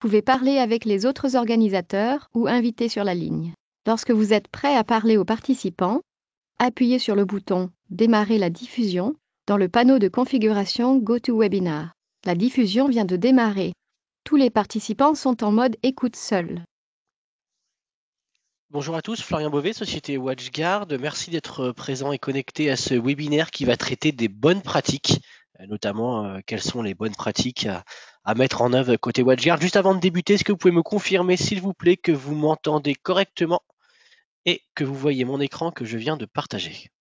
Vous pouvez parler avec les autres organisateurs ou invités sur la ligne. Lorsque vous êtes prêt à parler aux participants, appuyez sur le bouton « Démarrer la diffusion » dans le panneau de configuration GoToWebinar. La diffusion vient de démarrer. Tous les participants sont en mode écoute seul. Bonjour à tous, Florian Beauvais, Société WatchGuard. Merci d'être présent et connecté à ce webinaire qui va traiter des bonnes pratiques, notamment quelles sont les bonnes pratiques à mettre en œuvre côté WatchGuard. Juste avant de débuter, est-ce que vous pouvez me confirmer, s'il vous plaît, que vous m'entendez correctement et que vous voyez mon écran que je viens de partager?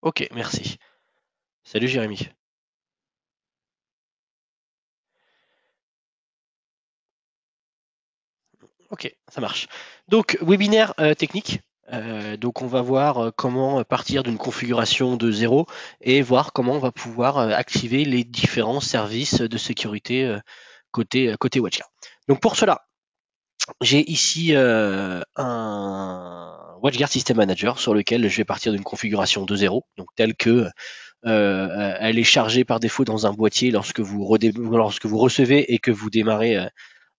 Ok, merci. Salut Jérémy. Ok, ça marche. Donc, webinaire technique. Donc, on va voir comment partir d'une configuration de zéro et voir comment on va pouvoir activer les différents services de sécurité côté WatchGuard. Donc, pour cela, j'ai ici un WatchGuard System Manager sur lequel je vais partir d'une configuration de zéro, donc telle que elle est chargée par défaut dans un boîtier lorsque vous recevez et que vous démarrez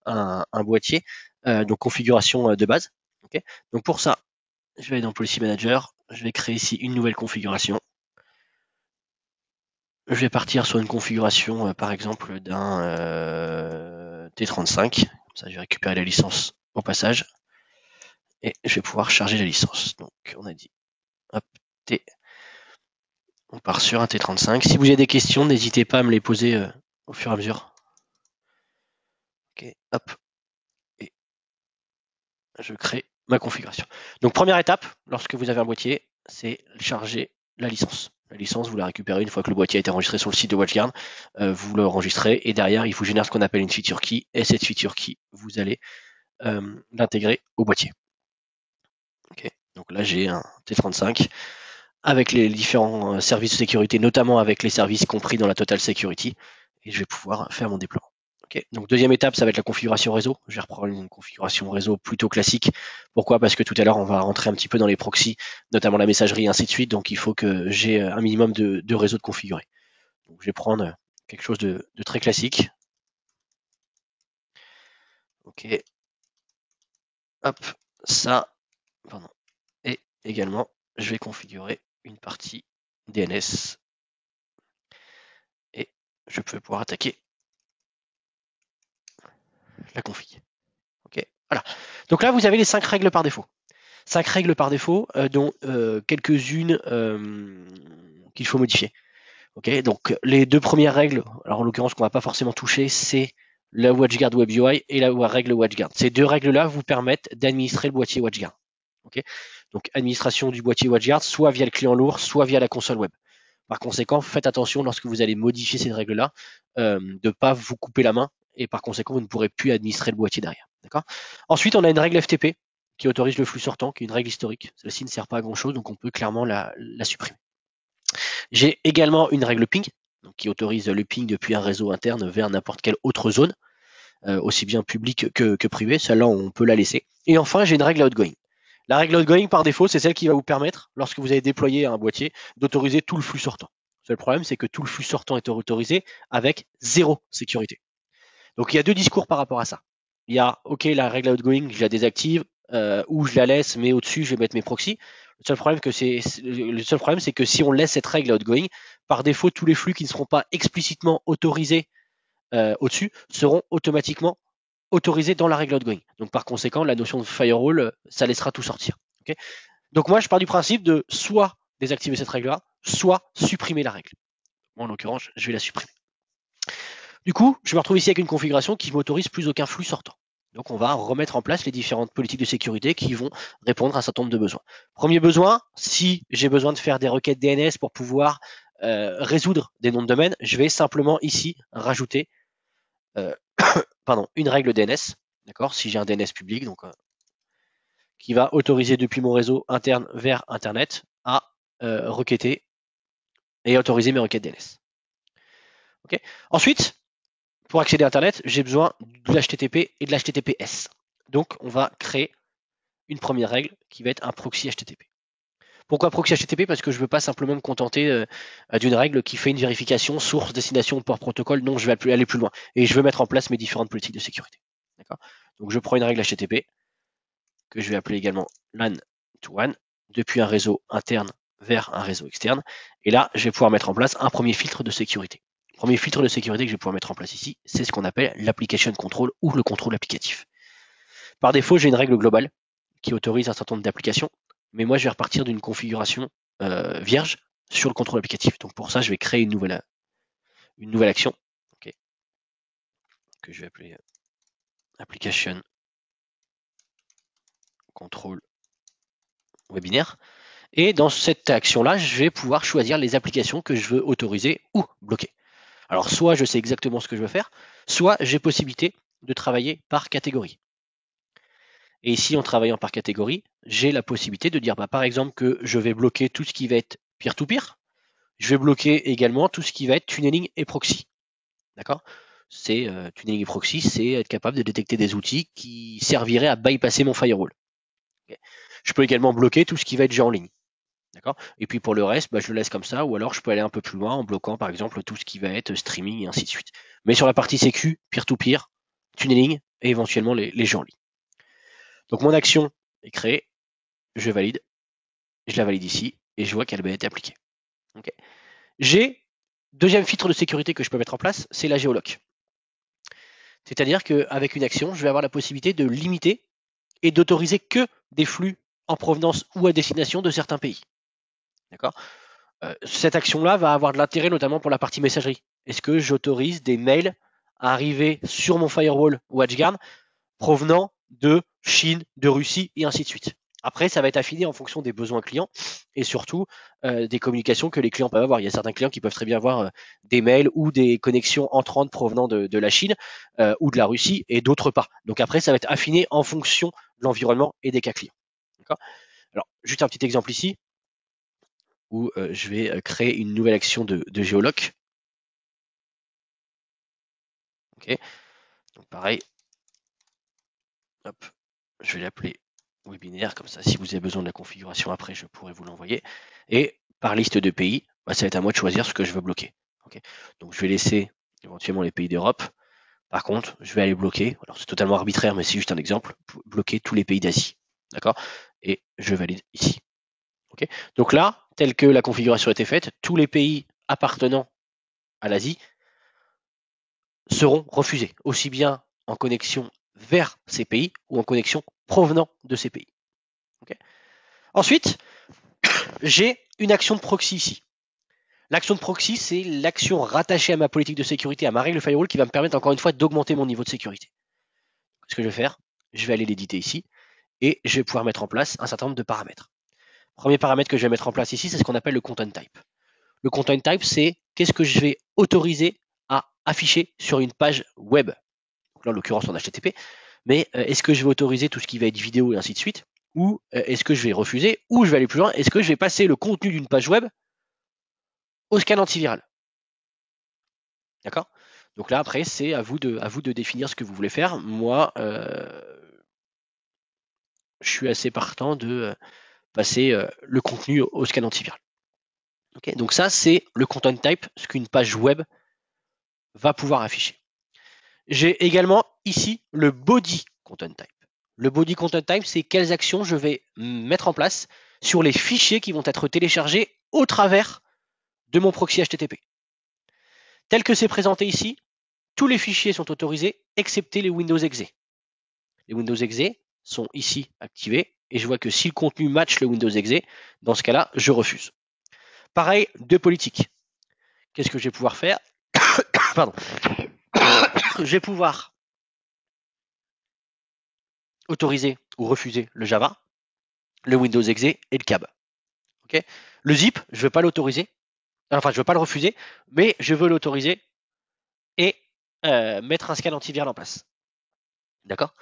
un boîtier, donc configuration de base. Okay. Donc pour ça, je vais aller dans Policy Manager, je vais créer ici une nouvelle configuration. Je vais partir sur une configuration, par exemple, d'un T35. Comme ça, je vais récupérer la licence au passage. Et je vais pouvoir charger la licence. Donc, on a dit, hop, T. On part sur un T35. Si vous avez des questions, n'hésitez pas à me les poser au fur et à mesure. Ok, hop. Et je crée ma configuration. Donc première étape, lorsque vous avez un boîtier, c'est charger la licence. La licence, vous la récupérez une fois que le boîtier a été enregistré sur le site de WatchGuard, vous l'enregistrez et derrière, il vous génère ce qu'on appelle une feature key et cette feature key, vous allez l'intégrer au boîtier. Okay. Donc là, j'ai un T35 avec les différents services de sécurité, notamment avec les services compris dans la Total Security, et je vais pouvoir faire mon déploiement. Okay. Donc deuxième étape, ça va être la configuration réseau. Je vais reprendre une configuration réseau plutôt classique. Pourquoi? Parce que tout à l'heure, on va rentrer un petit peu dans les proxys, notamment la messagerie, et ainsi de suite. Donc il faut que j'ai un minimum de réseau de configuré. Donc je vais prendre quelque chose de très classique. Ok. Hop, ça, pardon. Et également, je vais configurer une partie DNS. Et je peux pouvoir attaquer la config. Ok, voilà. Donc là, vous avez les 5 règles par défaut. 5 règles par défaut, dont quelques-unes qu'il faut modifier. Ok, donc les deux premières règles, alors en l'occurrence qu'on va pas forcément toucher, c'est la WatchGuard Web UI et la règle WatchGuard. Ces deux règles-là vous permettent d'administrer le boîtier WatchGuard. Ok, donc administration du boîtier WatchGuard, soit via le client lourd, soit via la console web. Par conséquent, faites attention lorsque vous allez modifier ces règles-là, de ne pas vous couper la main et par conséquent, vous ne pourrez plus administrer le boîtier derrière. D'accord. Ensuite, on a une règle FTP qui autorise le flux sortant, qui est une règle historique. Celle-ci ne sert pas à grand-chose, donc on peut clairement la supprimer. J'ai également une règle ping, donc qui autorise le ping depuis un réseau interne vers n'importe quelle autre zone, aussi bien publique que privée. Celle-là, on peut la laisser. Et enfin, j'ai une règle outgoing. La règle outgoing, par défaut, c'est celle qui va vous permettre, lorsque vous avez déployé un boîtier, d'autoriser tout le flux sortant. Le seul problème, c'est que tout le flux sortant est autorisé avec zéro sécurité. Donc il y a deux discours par rapport à ça. Il y a, ok, la règle outgoing, je la désactive, ou je la laisse, mais au-dessus, je vais mettre mes proxys. Le seul problème, c'est que si on laisse cette règle outgoing, par défaut, tous les flux qui ne seront pas explicitement autorisés au-dessus seront automatiquement autorisés dans la règle outgoing. Donc par conséquent, la notion de firewall, ça laissera tout sortir. Okay. Donc moi, je pars du principe de soit désactiver cette règle-là, soit supprimer la règle. Bon, en l'occurrence, je vais la supprimer. Du coup, je me retrouve ici avec une configuration qui m'autorise plus aucun flux sortant. Donc on va remettre en place les différentes politiques de sécurité qui vont répondre à un certain nombre de besoins. Premier besoin, si j'ai besoin de faire des requêtes DNS pour pouvoir résoudre des noms de domaine, je vais simplement ici rajouter une règle DNS, d'accord, si j'ai un DNS public, donc qui va autoriser depuis mon réseau interne vers Internet à requêter et autoriser mes requêtes DNS. Okay. Ensuite, pour accéder à Internet, j'ai besoin de l'HTTP et de l'HTTPS. Donc, on va créer une première règle qui va être un proxy HTTP. Pourquoi proxy HTTP? Parce que je ne veux pas simplement me contenter d'une règle qui fait une vérification source, destination, port, protocole. Non, je vais aller plus loin. Et je veux mettre en place mes différentes politiques de sécurité. D'accord? Donc je prends une règle HTTP que je vais appeler également LAN to WAN depuis un réseau interne vers un réseau externe. Et là, je vais pouvoir mettre en place un premier filtre de sécurité. Le premier filtre de sécurité que je vais pouvoir mettre en place ici, c'est ce qu'on appelle l'application control ou le contrôle applicatif. Par défaut, j'ai une règle globale qui autorise un certain nombre d'applications, mais moi, je vais repartir d'une configuration vierge sur le contrôle applicatif. Donc pour ça, je vais créer une nouvelle action okay, que je vais appeler application control webinaire. Et dans cette action-là, je vais pouvoir choisir les applications que je veux autoriser ou bloquer. Alors soit je sais exactement ce que je veux faire, soit j'ai possibilité de travailler par catégorie. Et ici, en travaillant par catégorie, j'ai la possibilité de dire, par exemple, que je vais bloquer tout ce qui va être peer-to-peer. Je vais bloquer également tout ce qui va être tunneling et proxy. D'accord? C'est tunneling et proxy, c'est être capable de détecter des outils qui serviraient à bypasser mon firewall. Okay. Je peux également bloquer tout ce qui va être jeu en ligne. D'accord? Et puis pour le reste, je le laisse comme ça, ou alors je peux aller un peu plus loin en bloquant par exemple tout ce qui va être streaming et ainsi de suite. Mais sur la partie sécu, peer-to-peer, tunneling et éventuellement les jeux en ligne. Donc mon action est créée, je valide, je la valide ici et je vois qu'elle va être appliquée. Okay. J'ai deuxième filtre de sécurité que je peux mettre en place, c'est la géoloc. C'est-à-dire qu'avec une action, je vais avoir la possibilité de limiter et d'autoriser que des flux en provenance ou à destination de certains pays. D'accord? Cette action-là va avoir de l'intérêt notamment pour la partie messagerie. Est-ce que j'autorise des mails à arriver sur mon firewall WatchGuard provenant de Chine, de Russie et ainsi de suite? Après, ça va être affiné en fonction des besoins clients et surtout des communications que les clients peuvent avoir. Il y a certains clients qui peuvent très bien avoir des mails ou des connexions entrantes provenant de la Chine ou de la Russie et d'autres pas. Donc après, ça va être affiné en fonction de l'environnement et des cas clients. D'accord? Alors, juste un petit exemple ici où je vais créer une nouvelle action de géoloc. Ok. Donc pareil, hop, je vais l'appeler webinaire, comme ça si vous avez besoin de la configuration après, je pourrais vous l'envoyer. Et par liste de pays, ça va être à moi de choisir ce que je veux bloquer. Okay. Donc je vais laisser éventuellement les pays d'Europe. Par contre, je vais aller bloquer, alors c'est totalement arbitraire, mais c'est juste un exemple, bloquer tous les pays d'Asie. D'accord? Et je valide ici. Okay. Donc là, tel que la configuration a été faite, tous les pays appartenant à l'Asie seront refusés, aussi bien en connexion vers ces pays ou en connexion provenant de ces pays. Okay. Ensuite, j'ai une action de proxy ici. L'action de proxy, c'est l'action rattachée à ma politique de sécurité, à ma règle firewall, qui va me permettre encore une fois d'augmenter mon niveau de sécurité. Ce que je vais faire, je vais aller l'éditer ici et je vais pouvoir mettre en place un certain nombre de paramètres. Premier paramètre que je vais mettre en place ici, c'est ce qu'on appelle le content type. Le content type, c'est qu'est-ce que je vais autoriser à afficher sur une page web. Donc là, en l'occurrence, en HTTP. Mais est-ce que je vais autoriser tout ce qui va être vidéo et ainsi de suite? Ou est-ce que je vais refuser? Ou je vais aller plus loin? Est-ce que je vais passer le contenu d'une page web au scan antiviral? D'accord? Donc là, après, c'est à vous de définir ce que vous voulez faire. Moi, je suis assez partant de passer le contenu au scan antiviral. Okay, donc ça, c'est le content type, ce qu'une page web va pouvoir afficher. J'ai également ici le body content type. Le body content type, c'est quelles actions je vais mettre en place sur les fichiers qui vont être téléchargés au travers de mon proxy HTTP. Tel que c'est présenté ici, tous les fichiers sont autorisés, excepté les Windows Exe. Les Windows Exe sont ici activés, et je vois que si le contenu match le Windows Exe, dans ce cas-là, je refuse. Pareil, de politique. Qu'est-ce que je vais pouvoir faire? Pardon. Je vais pouvoir autoriser ou refuser le Java, le Windows Exe et le CAB. Okay, le zip, je ne veux pas l'autoriser. Enfin, je ne veux pas le refuser, mais je veux l'autoriser et mettre un scan antiviral en place. D'accord?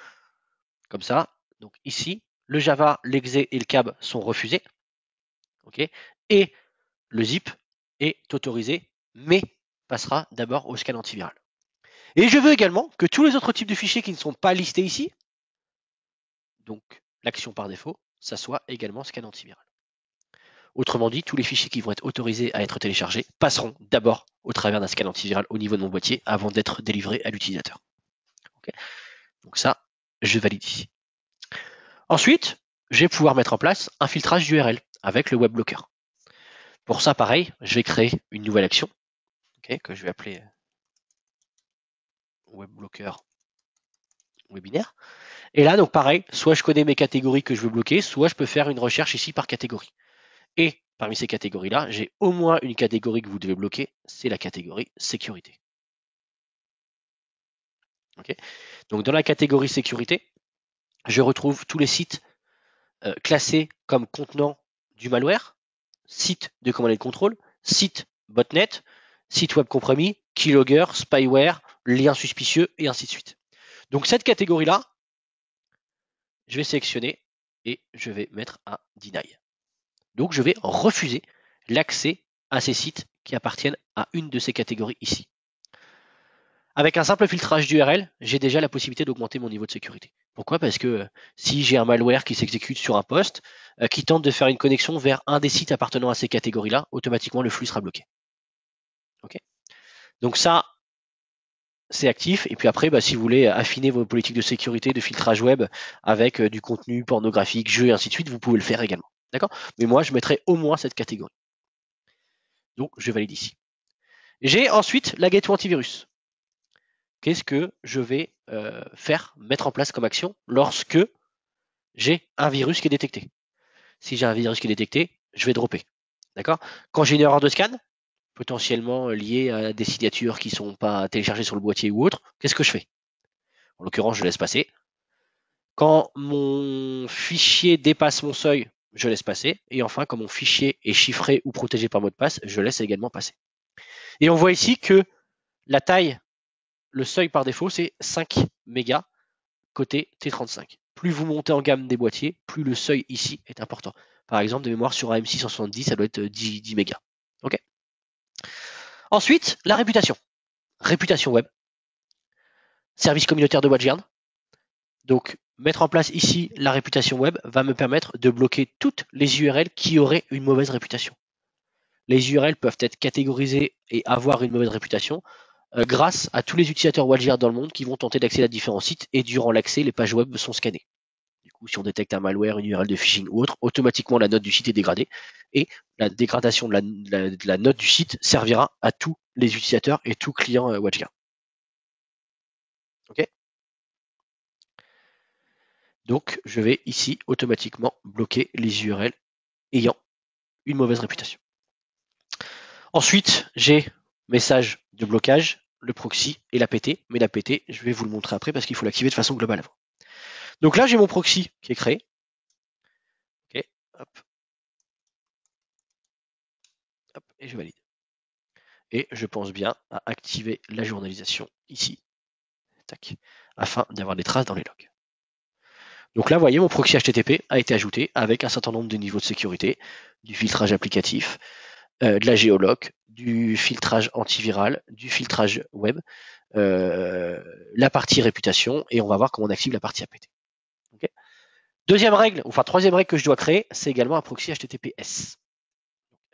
Comme ça. Donc ici, le Java, l'Exe et le CAB sont refusés. Okay, et le zip est autorisé, mais passera d'abord au scan antiviral. Et je veux également que tous les autres types de fichiers qui ne sont pas listés ici, donc l'action par défaut, ça soit également scan antiviral. Autrement dit, tous les fichiers qui vont être autorisés à être téléchargés passeront d'abord au travers d'un scan antiviral au niveau de mon boîtier avant d'être délivrés à l'utilisateur. Okay. Donc ça, je valide ici. Ensuite, je vais pouvoir mettre en place un filtrage d'URL avec le web blocker. Pour ça, pareil, je vais créer une nouvelle action que je vais appeler web blocker webinaire. Et là, donc pareil, soit je connais mes catégories que je veux bloquer, soit je peux faire une recherche ici par catégorie. Et parmi ces catégories-là, j'ai au moins une catégorie que vous devez bloquer, c'est la catégorie sécurité. Okay. Donc dans la catégorie sécurité, je retrouve tous les sites classés comme contenant du malware, sites de command and control, sites botnet, sites web compromis, keylogger, spyware, liens suspicieux et ainsi de suite. Donc cette catégorie-là, je vais sélectionner et je vais mettre à deny. Donc je vais refuser l'accès à ces sites qui appartiennent à une de ces catégories ici. Avec un simple filtrage d'URL, j'ai déjà la possibilité d'augmenter mon niveau de sécurité. Pourquoi? Parce que si j'ai un malware qui s'exécute sur un poste, qui tente de faire une connexion vers un des sites appartenant à ces catégories-là, automatiquement le flux sera bloqué. Okay. Donc ça, c'est actif. Et puis après, si vous voulez affiner vos politiques de sécurité, de filtrage web avec du contenu pornographique, jeux et ainsi de suite, vous pouvez le faire également. D'accord? Mais moi, je mettrai au moins cette catégorie. Donc, je valide ici. J'ai ensuite la gateway antivirus. Qu'est-ce que je vais mettre en place comme action lorsque j'ai un virus qui est détecté? Si j'ai un virus qui est détecté, je vais dropper. D'accord? Quand j'ai une erreur de scan, potentiellement liée à des signatures qui ne sont pas téléchargées sur le boîtier ou autre, qu'est-ce que je fais? En l'occurrence, je laisse passer. Quand mon fichier dépasse mon seuil, je laisse passer. Et enfin, quand mon fichier est chiffré ou protégé par mot de passe, je laisse également passer. Et on voit ici que la taille, le seuil par défaut, c'est 5 mégas côté T35. Plus vous montez en gamme des boîtiers, plus le seuil ici est important. Par exemple, de mémoire sur AM670, ça doit être 10 mégas. Okay. Ensuite, la réputation. Réputation web. Service communautaire de WatchGuard. Donc, mettre en place ici la réputation web va me permettre de bloquer toutes les URL qui auraient une mauvaise réputation. Les URL peuvent être catégorisées et avoir une mauvaise réputation grâce à tous les utilisateurs WatchGuard dans le monde qui vont tenter d'accéder à différents sites et durant l'accès, les pages web sont scannées. Du coup, si on détecte un malware, une URL de phishing ou autre, automatiquement la note du site est dégradée et la dégradation de la note du site servira à tous les utilisateurs et tous clients WatchGuard. Ok. Donc, je vais ici automatiquement bloquer les URL ayant une mauvaise réputation. Ensuite, j'ai message de blocage, le proxy et l'APT. Mais l'APT, je vais vous le montrer après parce qu'il faut l'activer de façon globale avant. Donc là, j'ai mon proxy qui est créé. Ok, hop. Hop, et je valide. Et je pense bien à activer la journalisation ici, tac, afin d'avoir des traces dans les logs. Donc là, vous voyez, mon proxy HTTP a été ajouté avec un certain nombre de niveaux de sécurité, du filtrage applicatif, de la géoloc, du filtrage antiviral, du filtrage web, la partie réputation, et on va voir comment on active la partie APT. Okay. Troisième règle que je dois créer, c'est également un proxy HTTPS.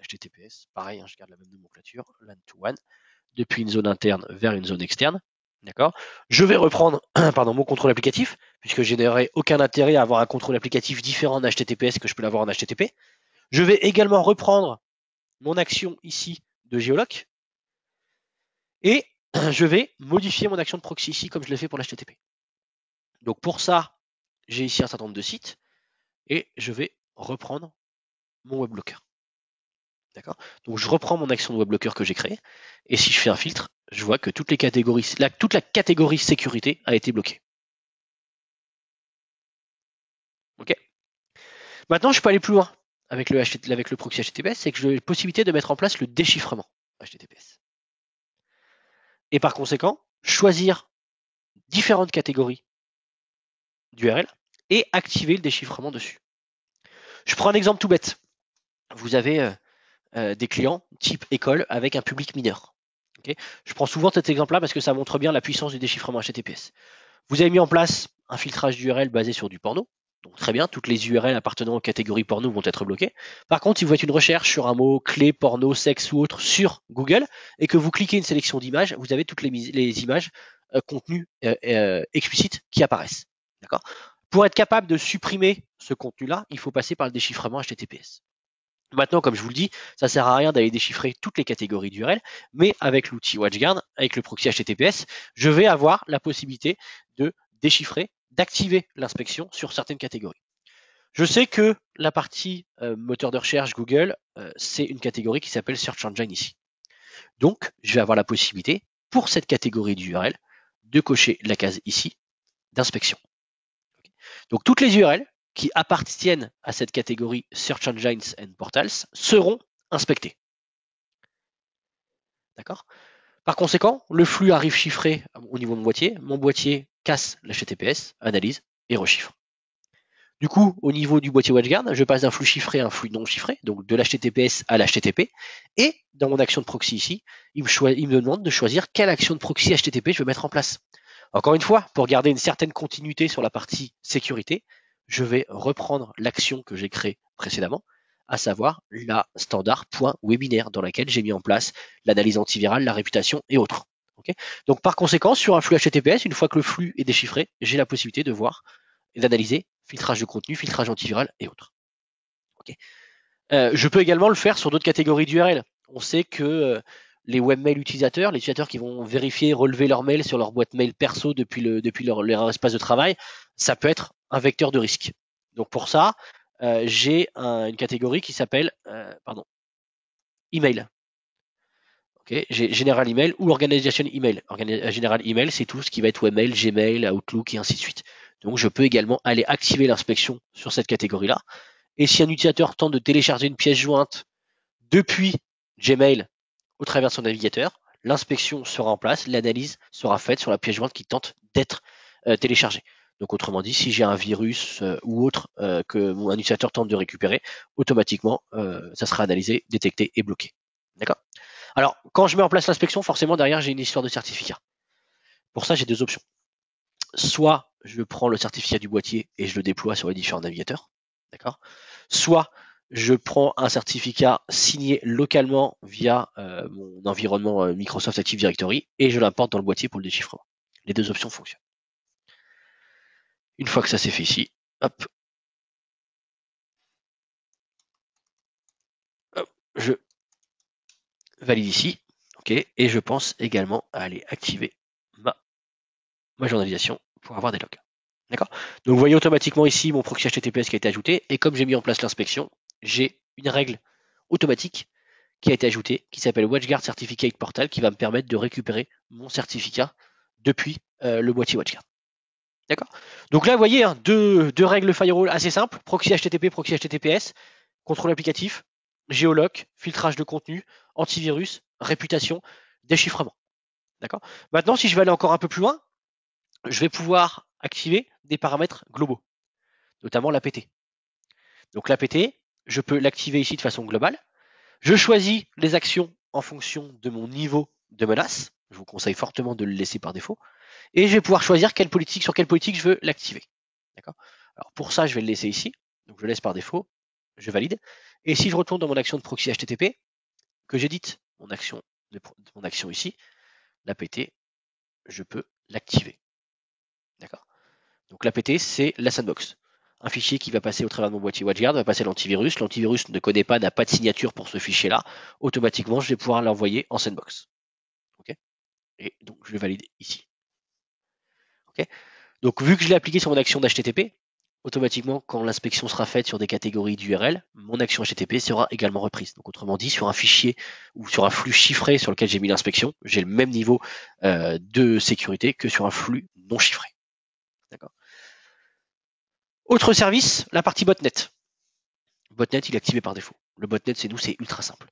HTTPS, pareil, je garde la même nomenclature, LAN to WAN, depuis une zone interne vers une zone externe. D'accord. Je vais reprendre mon contrôle applicatif, puisque je n'aurai aucun intérêt à avoir un contrôle applicatif différent en HTTPS que je peux l'avoir en HTTP. Je vais également reprendre mon action ici de géoloc et je vais modifier mon action de proxy ici comme je l'ai fait pour l'HTTP. Donc pour ça, j'ai ici un certain nombre de sites et je vais reprendre mon web blocker. D'accord. Donc je reprends mon action de web blocker que j'ai créée et si je fais un filtre, je vois que toute la catégorie sécurité a été bloquée. Ok. Maintenant, je peux aller plus loin avec le proxy HTTPS, c'est que j'ai la possibilité de mettre en place le déchiffrement HTTPS. Et par conséquent, choisir différentes catégories d'URL et activer le déchiffrement dessus. Je prends un exemple tout bête. Vous avez des clients type école avec un public mineur. Okay. Je prends souvent cet exemple-là parce que ça montre bien la puissance du déchiffrement HTTPS. Vous avez mis en place un filtrage d'URL basé sur du porno. Donc très bien, toutes les URL appartenant aux catégories porno vont être bloquées. Par contre, si vous faites une recherche sur un mot clé porno, sexe ou autre sur Google et que vous cliquez une sélection d'images, vous avez toutes les images contenus explicites qui apparaissent. D'accord ? Pour être capable de supprimer ce contenu-là, il faut passer par le déchiffrement HTTPS. Maintenant, comme je vous le dis, ça sert à rien d'aller déchiffrer toutes les catégories d'URL, mais avec l'outil WatchGuard, avec le proxy HTTPS, je vais avoir la possibilité de déchiffrer, d'activer l'inspection sur certaines catégories. Je sais que la partie moteur de recherche Google, c'est une catégorie qui s'appelle Search Engine ici. Donc, je vais avoir la possibilité, pour cette catégorie d'URL, de cocher la case ici d'inspection. Donc, toutes les URL qui appartiennent à cette catégorie Search Engines and Portals seront inspectées. D'accord ? Par conséquent, le flux arrive chiffré au niveau de mon boîtier casse l'HTTPS, analyse et rechiffre. Du coup, au niveau du boîtier WatchGuard, je passe d'un flux chiffré à un flux non chiffré, donc de l'HTTPS à l'HTTP, et dans mon action de proxy ici, il me demande de choisir quelle action de proxy HTTP je veux mettre en place. Encore une fois, pour garder une certaine continuité sur la partie sécurité, je vais reprendre l'action que j'ai créée précédemment, à savoir la standard.webinaire dans laquelle j'ai mis en place l'analyse antivirale, la réputation et autres. Okay, donc par conséquent, sur un flux HTTPS, une fois que le flux est déchiffré, j'ai la possibilité de voir et d'analyser filtrage de contenu, filtrage antiviral et autres. Okay. Je peux également le faire sur d'autres catégories d'URL. On sait que les webmail utilisateurs, les utilisateurs qui vont vérifier, relever leur mail sur leur boîte mail perso depuis leur espace de travail, ça peut être un vecteur de risque. Donc pour ça, j'ai une catégorie qui s'appelle email. Okay, j'ai General Email ou Organization Email. General Email, c'est tout ce qui va être webmail, Gmail, Outlook et ainsi de suite. Donc je peux également aller activer l'inspection sur cette catégorie-là. Et si un utilisateur tente de télécharger une pièce jointe depuis Gmail au travers de son navigateur, l'inspection sera en place, l'analyse sera faite sur la pièce jointe qui tente d'être téléchargée. Donc autrement dit, si j'ai un virus ou autre que un utilisateur tente de récupérer, automatiquement, ça sera analysé, détecté et bloqué. D'accord ? Alors, quand je mets en place l'inspection, forcément, derrière, j'ai une histoire de certificat. Pour ça, j'ai deux options. Soit je prends le certificat du boîtier et je le déploie sur les différents navigateurs. D'accord ? Soit je prends un certificat signé localement via mon environnement Microsoft Active Directory et je l'importe dans le boîtier pour le déchiffrement. Les deux options fonctionnent. Une fois que ça c'est fait ici, hop, je valide ici, ok, et je pense également à aller activer ma journalisation pour avoir des logs. D'accord ? Donc vous voyez automatiquement ici mon proxy HTTPS qui a été ajouté, et comme j'ai mis en place l'inspection, j'ai une règle automatique qui a été ajoutée, qui s'appelle WatchGuard Certificate Portal, qui va me permettre de récupérer mon certificat depuis le boîtier WatchGuard. D'accord ? Donc là, vous voyez, hein, deux règles firewall assez simples, proxy HTTP, proxy HTTPS, contrôle applicatif, géoloc, filtrage de contenu, antivirus, réputation, déchiffrement. D'accord ? Maintenant, si je vais aller encore un peu plus loin, je vais pouvoir activer des paramètres globaux, notamment l'APT. Donc l'APT, je peux l'activer ici de façon globale. Je choisis les actions en fonction de mon niveau de menace. Je vous conseille fortement de le laisser par défaut. Et je vais pouvoir choisir sur quelle politique je veux l'activer. D'accord ? Alors pour ça, je vais le laisser ici. Donc je laisse par défaut. Je valide. Et si je retourne dans mon action de proxy HTTP, que j'édite mon action ici, l'APT, je peux l'activer. D'accord ? Donc l'APT, c'est la sandbox. Un fichier qui va passer au travers de mon boîtier WatchGuard, va passer à l'antivirus. L'antivirus ne connaît pas, n'a pas de signature pour ce fichier-là. Automatiquement, je vais pouvoir l'envoyer en sandbox. Okay ? Et donc, je le valide ici. Okay ? Donc, vu que je l'ai appliqué sur mon action d'HTTP, automatiquement, quand l'inspection sera faite sur des catégories d'URL, mon action HTTP sera également reprise. Donc, autrement dit, sur un fichier ou sur un flux chiffré sur lequel j'ai mis l'inspection, j'ai le même niveau de sécurité que sur un flux non chiffré. D'accord ? Autre service, la partie botnet. Botnet, il est activé par défaut. Le botnet, c'est nous, c'est ultra simple.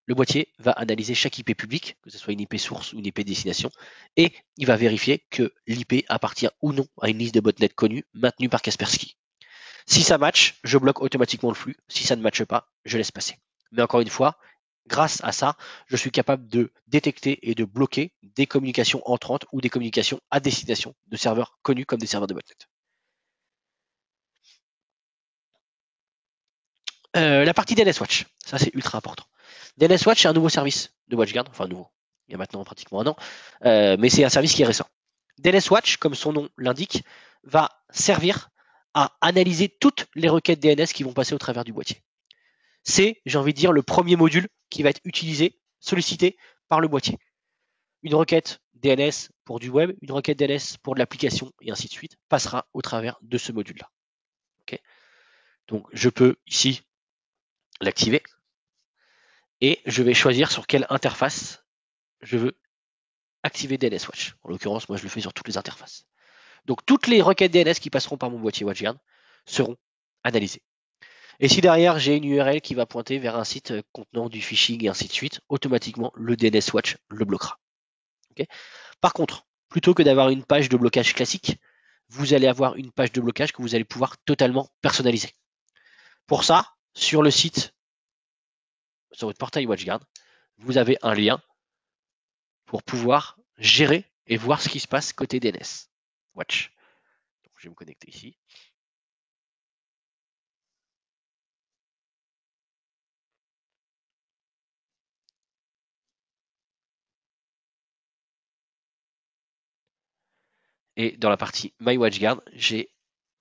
Le boîtier va analyser chaque IP publique, que ce soit une IP source ou une IP destination, et il va vérifier que l'IP appartient ou non à une liste de botnets connue maintenue par Kaspersky. Si ça match, je bloque automatiquement le flux. Si ça ne matche pas, je laisse passer. Mais encore une fois, grâce à ça, je suis capable de détecter et de bloquer des communications entrantes ou des communications à destination de serveurs connus comme des serveurs de botnet. La partie DNS Watch, ça c'est ultra important. DNS Watch, c'est un nouveau service de WatchGuard, enfin nouveau, il y a maintenant pratiquement un an, mais c'est un service qui est récent. DNS Watch, comme son nom l'indique, va servir à analyser toutes les requêtes DNS qui vont passer au travers du boîtier. C'est, j'ai envie de dire, le premier module qui va être utilisé, sollicité par le boîtier. Une requête DNS pour du web, une requête DNS pour de l'application, et ainsi de suite, passera au travers de ce module-là. Okay. Donc, je peux ici l'activer et je vais choisir sur quelle interface je veux activer DNS Watch. En l'occurrence, moi, je le fais sur toutes les interfaces. Donc, toutes les requêtes DNS qui passeront par mon boîtier WatchGuard seront analysées. Et si derrière, j'ai une URL qui va pointer vers un site contenant du phishing et ainsi de suite, automatiquement, le DNS Watch le bloquera. Okay. Par contre, plutôt que d'avoir une page de blocage classique, vous allez avoir une page de blocage que vous allez pouvoir totalement personnaliser. Pour ça, sur le site, sur votre portail WatchGuard, vous avez un lien pour pouvoir gérer et voir ce qui se passe côté DNS Watch. Donc, je vais me connecter ici. Et dans la partie My WatchGuard, j'ai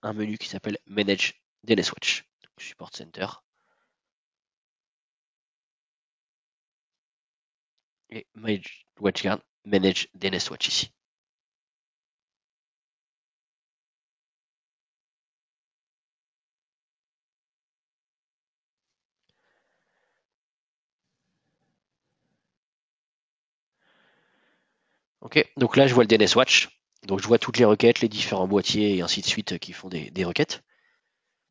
un menu qui s'appelle Manage DNS Watch. Donc, Support Center. Et My WatchGuard Manage DNS Watch ici. Ok, donc là je vois le DNS Watch. Donc je vois toutes les requêtes, les différents boîtiers et ainsi de suite qui font des requêtes.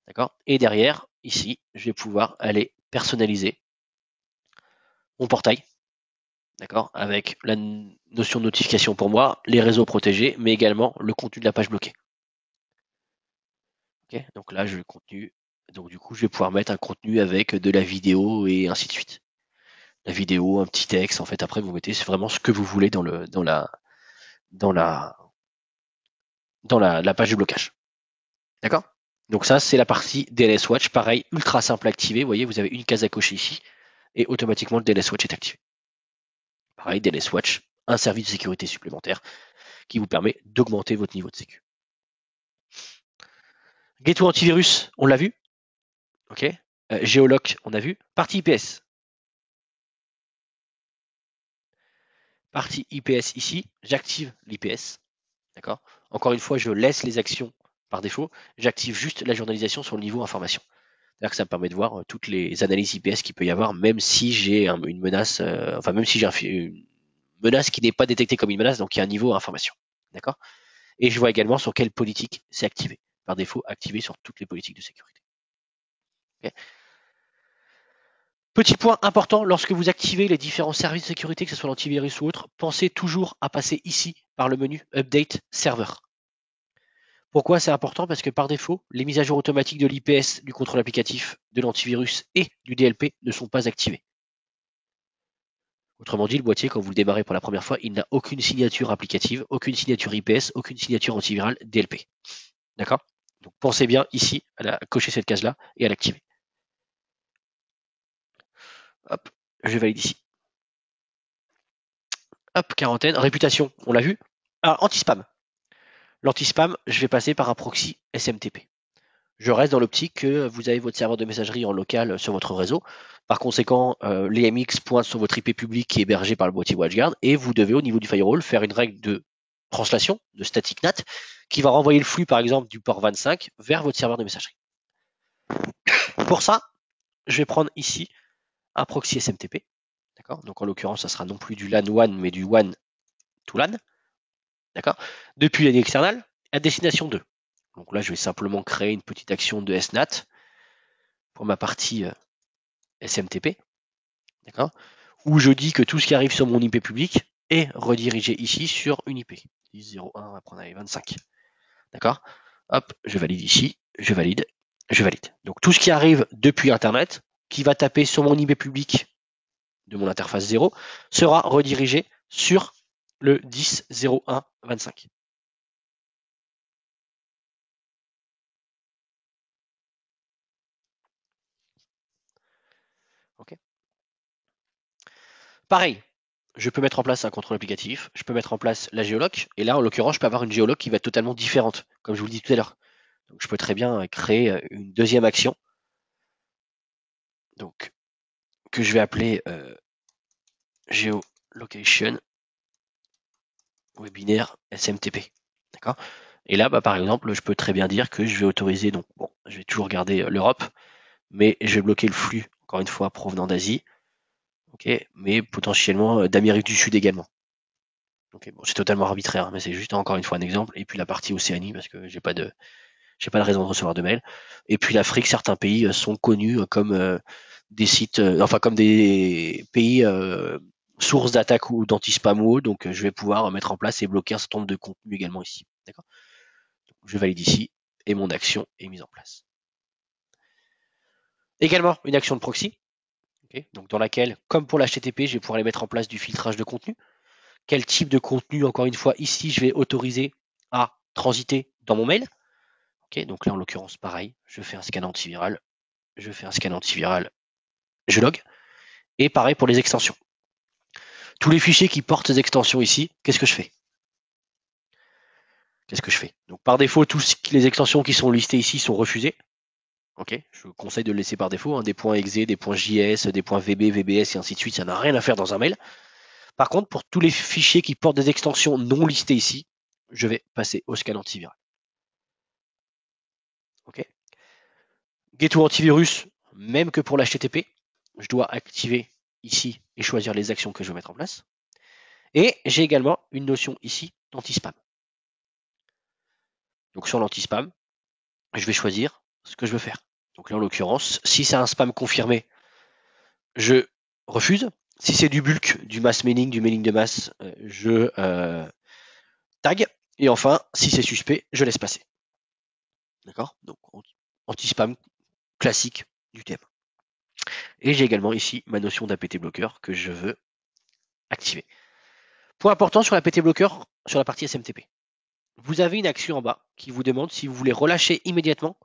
D'accord. Et derrière, ici, je vais pouvoir aller personnaliser mon portail. D'accord, avec la notion de notification pour moi, les réseaux protégés, mais également le contenu de la page bloquée. Okay, donc là, je le contenu. Donc du coup, je vais pouvoir mettre un contenu avec de la vidéo et ainsi de suite. La vidéo, un petit texte. En fait, après, vous mettez vraiment ce que vous voulez dans la page de blocage. D'accord. Donc ça, c'est la partie DNS Watch. Pareil, ultra simple à activer. Vous voyez, vous avez une case à cocher ici et automatiquement le DNS Watch est activé. Pareil, DNS Watch, un service de sécurité supplémentaire qui vous permet d'augmenter votre niveau de sécu. Gateway antivirus, on l'a vu. Ok. Geolock, on a vu. Partie IPS. Partie IPS ici, j'active l'IPS. D'accord. Encore une fois, je laisse les actions par défaut. J'active juste la journalisation sur le niveau information. C'est-à-dire que ça me permet de voir toutes les analyses IPS qu'il peut y avoir, même si j'ai une menace, même si j'ai une menace qui n'est pas détectée comme une menace, donc il y a un niveau information. D'accord. Et je vois également sur quelle politique c'est activé. Par défaut, activé sur toutes les politiques de sécurité. Okay. Petit point important, lorsque vous activez les différents services de sécurité, que ce soit l'antivirus ou autre, pensez toujours à passer ici par le menu Update Server. Pourquoi c'est important? Parce que par défaut, les mises à jour automatiques de l'IPS, du contrôle applicatif, de l'antivirus et du DLP ne sont pas activées. Autrement dit, le boîtier, quand vous le démarrez pour la première fois, il n'a aucune signature applicative, aucune signature IPS, aucune signature antivirale DLP. D'accord? Donc pensez bien ici à cocher cette case-là et à l'activer. Hop, je valide ici. Hop, quarantaine, réputation, on l'a vu. Ah, anti-spam. L'anti-spam, je vais passer par un proxy SMTP. Je reste dans l'optique que vous avez votre serveur de messagerie en local sur votre réseau. Par conséquent, les MX pointent sur votre IP public qui est hébergé par le boîtier WatchGuard et vous devez au niveau du firewall faire une règle de translation, de static NAT, qui va renvoyer le flux par exemple du port 25 vers votre serveur de messagerie. Pour ça, je vais prendre ici un proxy SMTP. D'accord. Donc en l'occurrence, ça sera non plus du LAN WAN, mais du WAN to LAN. D'accord. Depuis la ligne externale à destination 2. Donc là, je vais simplement créer une petite action de SNAT pour ma partie SMTP. D'accord. Où je dis que tout ce qui arrive sur mon IP public est redirigé ici sur une IP. 10.0.1, on va prendre les 25. D'accord. Hop, je valide ici, je valide, je valide. Donc tout ce qui arrive depuis Internet, qui va taper sur mon IP public de mon interface 0, sera redirigé sur le 10.0.1.25. Okay. Pareil, je peux mettre en place un contrôle applicatif, je peux mettre en place la géoloc, et là, en l'occurrence, je peux avoir une géoloc qui va être totalement différente, comme je vous le dis tout à l'heure. Donc, je peux très bien créer une deuxième action, donc que je vais appeler geolocation webinaire SMTP. D'accord. Et là, par exemple, je peux très bien dire que je vais autoriser, donc bon, je vais toujours garder l'Europe, mais je vais bloquer le flux, encore une fois, provenant d'Asie, ok, mais potentiellement d'Amérique du Sud également. Okay, bon, c'est totalement arbitraire, mais c'est juste encore une fois un exemple. Et puis la partie Océanie, parce que j'ai pas de raison de recevoir de mails. Et puis l'Afrique, certains pays sont connus comme des sites, enfin comme des pays sources d'attaque ou d'anti-spam ou autre. Donc je vais pouvoir mettre en place et bloquer un certain nombre de contenus également ici. D'accord. Je valide ici et mon action est mise en place. Également une action de proxy, okay, donc dans laquelle, comme pour l'HTTP, je vais pouvoir aller mettre en place du filtrage de contenu. Quel type de contenu, encore une fois, ici, je vais autoriser à transiter dans mon mail. Okay, donc là, en l'occurrence, pareil, je fais un scan antiviral, je log. Et pareil pour les extensions. Tous les fichiers qui portent ces extensions ici, qu'est-ce que je fais? Donc par défaut, toutes les extensions qui sont listées ici sont refusées. Ok, je vous conseille de le laisser par défaut, hein, des points .exe, des points .js, des points .vb, vbs et ainsi de suite, ça n'a rien à faire dans un mail. Par contre, pour tous les fichiers qui portent des extensions non listées ici, je vais passer au scan antiviral. Ok. Get-to antivirus, même que pour l'HTTP, je dois activer ici et choisir les actions que je veux mettre en place. Et j'ai également une notion ici d'anti-spam. Donc sur l'anti-spam, je vais choisir ce que je veux faire. Donc là, en l'occurrence, si c'est un spam confirmé, je refuse. Si c'est du bulk, du mass mailing, du mailing de masse, je tag. Et enfin, si c'est suspect, je laisse passer. D'accord. Donc anti-spam classique du thème. Et j'ai également ici ma notion d'APT bloqueur que je veux activer. Point important sur l'APT bloqueur sur la partie SMTP. Vous avez une action en bas qui vous demande si vous voulez relâcher immédiatement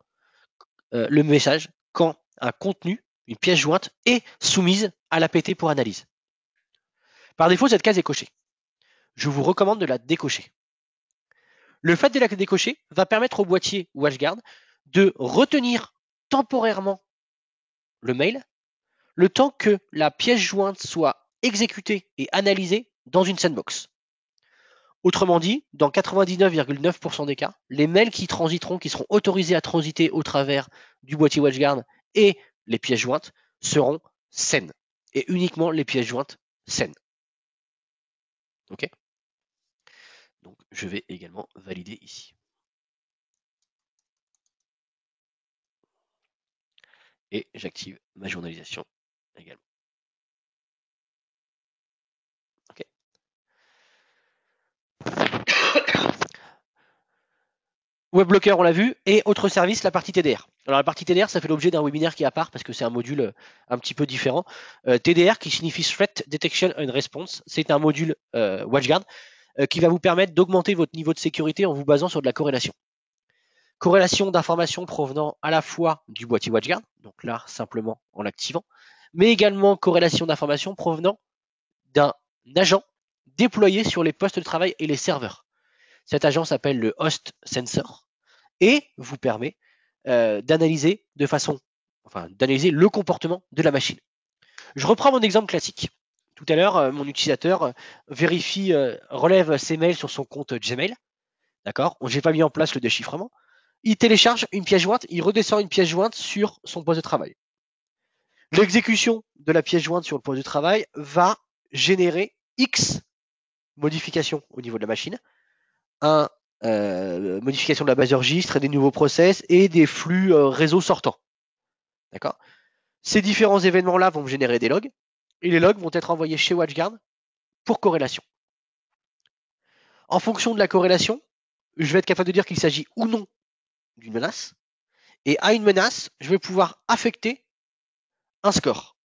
le message quand un contenu, une pièce jointe, est soumise à l'APT pour analyse. Par défaut, cette case est cochée. Je vous recommande de la décocher. Le fait de la décocher va permettre au boîtier WatchGuard de retenir temporairement le mail le temps que la pièce jointe soit exécutée et analysée dans une sandbox. Autrement dit, dans 99,9% des cas, les mails qui transiteront, qui seront autorisés à transiter au travers du boîtier WatchGuard et les pièces jointes seront saines. Et uniquement les pièces jointes saines. Ok. Donc je vais également valider ici. Et j'active ma journalisation également. Ok. WebBlocker, on l'a vu, et autre service, la partie TDR. Alors la partie TDR, ça fait l'objet d'un webinaire qui est à part parce que c'est un module un petit peu différent. TDR qui signifie Threat Detection and Response, c'est un module WatchGuard qui va vous permettre d'augmenter votre niveau de sécurité en vous basant sur de la corrélation. Corrélation d'informations provenant à la fois du boîtier WatchGuard, donc là simplement en l'activant, mais également corrélation d'informations provenant d'un agent déployé sur les postes de travail et les serveurs. Cet agent s'appelle le host sensor et vous permet d'analyser d'analyser le comportement de la machine. Je reprends mon exemple classique. Tout à l'heure, mon utilisateur relève ses mails sur son compte Gmail. D'accord. J'ai pas mis en place le déchiffrement. Il télécharge une pièce jointe, il redescend une pièce jointe sur son poste de travail. L'exécution de la pièce jointe sur le poste de travail va générer X modifications au niveau de la machine, modification de la base de registre, des nouveaux process et des flux réseau sortants. D'accord. Ces différents événements-là vont me générer des logs et les logs vont être envoyés chez WatchGuard pour corrélation. En fonction de la corrélation, je vais être capable de dire qu'il s'agit ou non d'une menace. Et à une menace, je vais pouvoir affecter un score.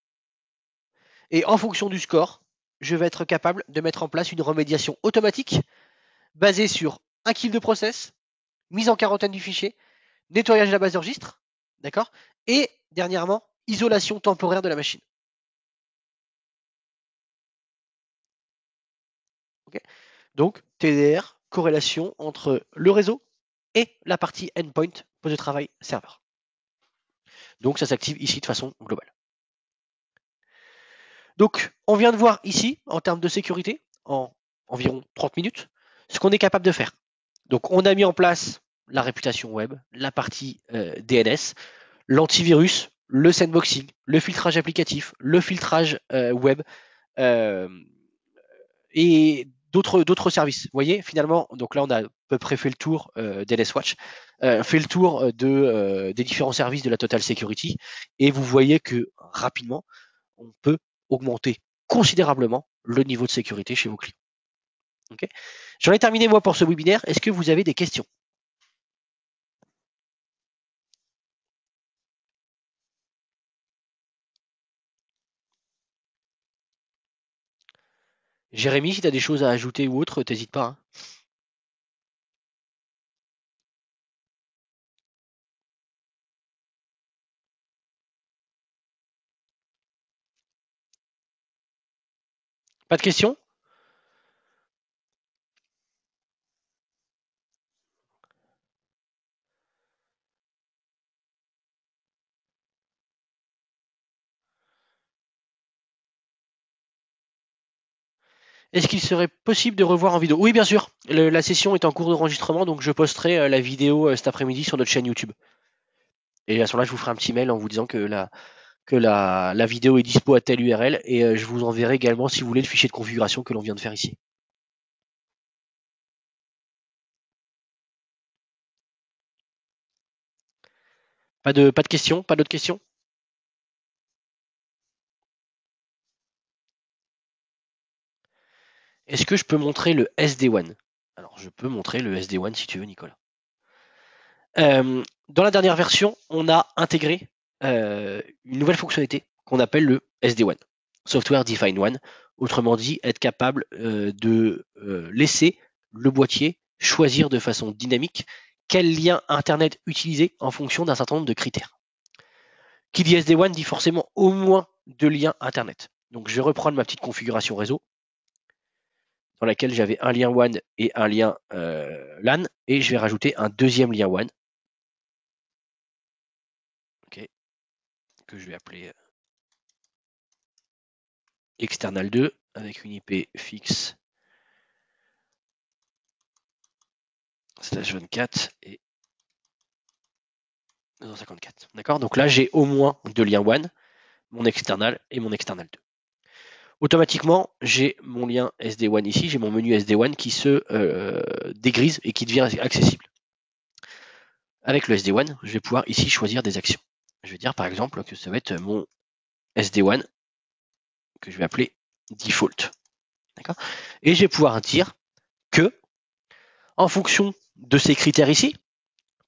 Et en fonction du score, je vais être capable de mettre en place une remédiation automatique basée sur un kill de process, mise en quarantaine du fichier, nettoyage de la base de registre, d'accord, et dernièrement, isolation temporaire de la machine. Okay, donc TDR, corrélation entre le réseau et la partie endpoint, poste de travail, serveur. Donc ça s'active ici de façon globale. Donc on vient de voir ici, en termes de sécurité, en environ 30 minutes, ce qu'on est capable de faire. Donc on a mis en place la réputation web, la partie DNS, l'antivirus, le sandboxing, le filtrage applicatif, le filtrage web et d'autres services. Vous voyez, finalement, donc là on a à peu près fait le tour d'NS Watch, fait le tour des différents services de la Total Security, et vous voyez que rapidement, on peut augmenter considérablement le niveau de sécurité chez vos clients. Okay, j'en ai terminé moi pour ce webinaire. Est-ce que vous avez des questions? Jérémy, si tu as des choses à ajouter ou autre, n'hésite pas. Hein. Pas de questions? Est-ce qu'il serait possible de revoir en vidéo? Oui, bien sûr. La session est en cours d'enregistrement, donc je posterai la vidéo cet après-midi sur notre chaîne YouTube. Et à ce moment-là, je vous ferai un petit mail en vous disant que la vidéo est dispo à telle URL, et je vous enverrai également, si vous voulez, le fichier de configuration que l'on vient de faire ici. Pas de questions? Pas d'autres questions? Est-ce que je peux montrer le SD-WAN? Alors, je peux montrer le SD-WAN si tu veux, Nicolas. Dans la dernière version, on a intégré une nouvelle fonctionnalité qu'on appelle le SD-WAN, Software Defined WAN. Autrement dit, être capable de laisser le boîtier choisir de façon dynamique quel lien Internet utiliser en fonction d'un certain nombre de critères. Qui dit SD-WAN dit forcément au moins 2 liens Internet. Donc je vais reprendre ma petite configuration réseau dans laquelle j'avais un lien WAN et un lien LAN, et je vais rajouter un deuxième lien WAN. Okay, que je vais appeler external 2 avec une IP fixe /24 et 254. D'accord? Donc là, j'ai au moins 2 liens WAN, mon external et mon external 2. Automatiquement, j'ai mon lien SD-WAN ici, j'ai mon menu SD-WAN qui se dégrise et qui devient accessible. Avec le SD-WAN, je vais pouvoir ici choisir des actions. Je vais dire par exemple que ça va être mon SD-WAN que je vais appeler default. D'accord? Et je vais pouvoir dire que, en fonction de ces critères ici,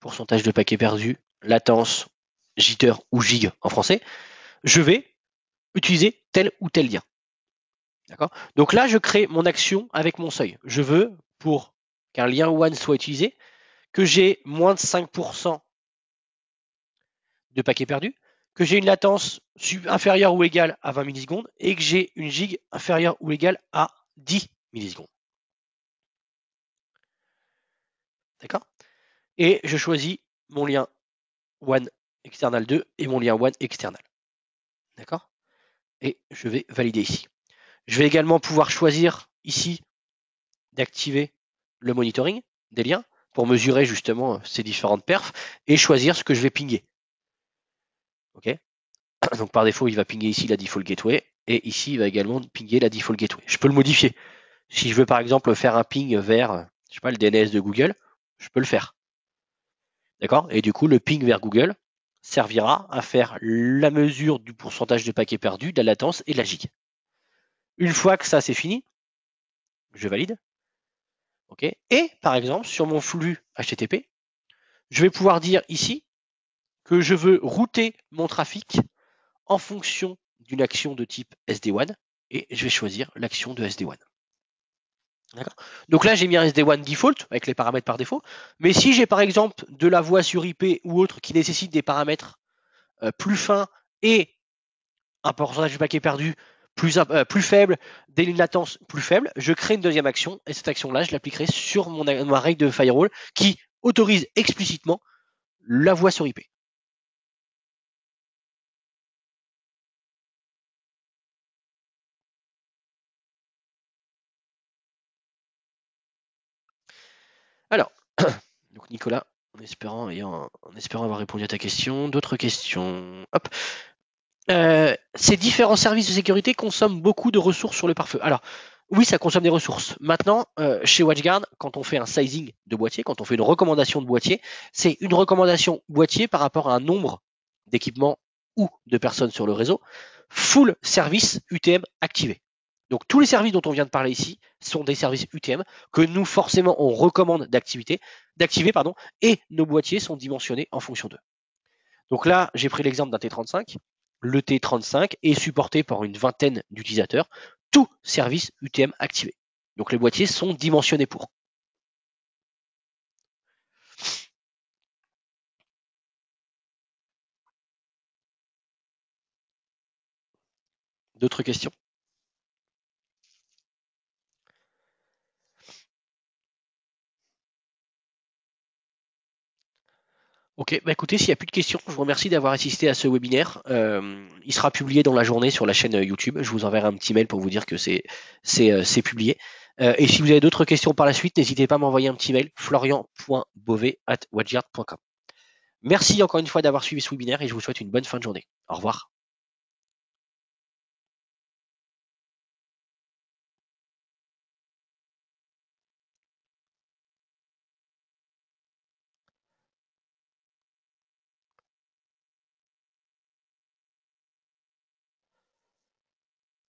pourcentage de paquets perdus, latence, jitter ou gig en français, je vais utiliser tel ou tel lien. D'accord? Donc là, je crée mon action avec mon seuil. Je veux, pour qu'un lien WAN soit utilisé, que j'ai moins de 5% de paquets perdus, que j'ai une latence inférieure ou égale à 20 millisecondes et que j'ai une gig inférieure ou égale à 10 millisecondes. D'accord? Et je choisis mon lien WAN external 2 et mon lien WAN external. D'accord? Et je vais valider ici. Je vais également pouvoir choisir ici d'activer le monitoring des liens pour mesurer justement ces différentes perfs et choisir ce que je vais pinguer. Ok? Donc par défaut, il va pinguer ici la default gateway et ici, il va également pinguer la default gateway. Je peux le modifier. Si je veux par exemple faire un ping vers, je sais pas, le DNS de Google, je peux le faire. D'accord? Et du coup, le ping vers Google servira à faire la mesure du pourcentage de paquets perdus, de la latence et de la gig. Une fois que ça c'est fini, je valide. Okay. Et par exemple, sur mon flux HTTP, je vais pouvoir dire ici que je veux router mon trafic en fonction d'une action de type SD-WAN et je vais choisir l'action de SD-WAN. Donc là, j'ai mis un SD-WAN default avec les paramètres par défaut. Mais si j'ai par exemple de la voix sur IP ou autre qui nécessite des paramètres plus fins et un pourcentage de paquets perdu plus faible, des latences plus faibles, je crée une deuxième action et cette action-là, je l'appliquerai sur ma règle de firewall qui autorise explicitement la voix sur IP. Alors, donc Nicolas, en espérant avoir répondu à ta question, d'autres questions. Hop. Ces différents services de sécurité consomment beaucoup de ressources sur le pare-feu. Alors, oui, ça consomme des ressources. Maintenant, chez WatchGuard, quand on fait un sizing de boîtier, quand on fait une recommandation de boîtier, c'est une recommandation boîtier par rapport à un nombre d'équipements ou de personnes sur le réseau, full service UTM activé. Donc tous les services dont on vient de parler ici sont des services UTM que nous forcément on recommande d'activer, et nos boîtiers sont dimensionnés en fonction d'eux. Donc là, j'ai pris l'exemple d'un T35. Le T35 est supporté par une vingtaine d'utilisateurs, tout service UTM activé. Donc les boîtiers sont dimensionnés pour. D'autres questions? Ok, bah écoutez, s'il n'y a plus de questions, je vous remercie d'avoir assisté à ce webinaire. Il sera publié dans la journée sur la chaîne YouTube. Je vous enverrai un petit mail pour vous dire que c'est publié. Et si vous avez d'autres questions par la suite, n'hésitez pas à m'envoyer un petit mail, florian.beauvais@watchguard.com. Merci encore une fois d'avoir suivi ce webinaire et je vous souhaite une bonne fin de journée. Au revoir.